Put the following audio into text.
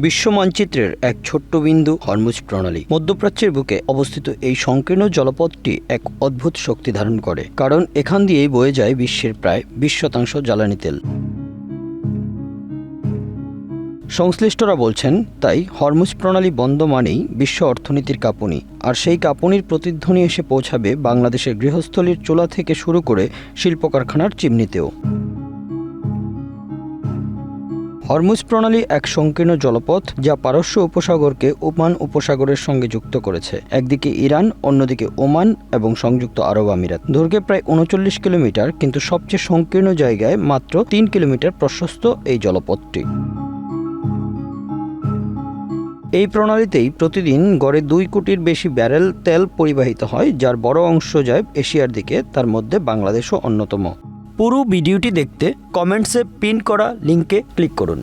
বিশ্ব মানচিত্রের এক ছোট্ট বিন্দু হরমুজ প্রণালী। মধ্যপ্রাচ্যের বুকে অবস্থিত এই সংকীর্ণ জলপথটি এক অদ্ভুত শক্তি ধারণ করে, কারণ এখান দিয়েই বয়ে যায় বিশ্বের প্রায় 20% জ্বালানি তেল। সংশ্লিষ্টরা বলছেন, তাই হরমুজ প্রণালী বন্ধ মানেই বিশ্ব অর্থনীতির কাঁপুনি, আর সেই কাঁপুনির প্রতিধ্বনি এসে পৌঁছাবে বাংলাদেশের গৃহস্থলীর চুলা থেকে শুরু করে শিল্প কারখানার চিমনিতেও। হরমুজ প্রণালী এক সংকীর্ণ জলপথ, যা পারস্য উপসাগরকে ওমান উপসাগরের সঙ্গে যুক্ত করেছে। একদিকে ইরান, অন্যদিকে ওমান এবং সংযুক্ত আরব আমিরাত। দৈর্ঘ্যে প্রায় 39 কিলোমিটার, কিন্তু সবচেয়ে সংকীর্ণ জায়গায় মাত্র 3 কিলোমিটার প্রশস্ত এই জলপথটি। এই প্রণালীতেই প্রতিদিন গড়ে 2 কোটির বেশি ব্যারেল তেল পরিবাহিত হয়, যার বড় অংশ যায় এশিয়ার দিকে, তার মধ্যে বাংলাদেশও অন্যতম। পুরো ভিডিওটি দেখতে কমেন্টসে পিন করা লিঙ্কে ক্লিক করুন।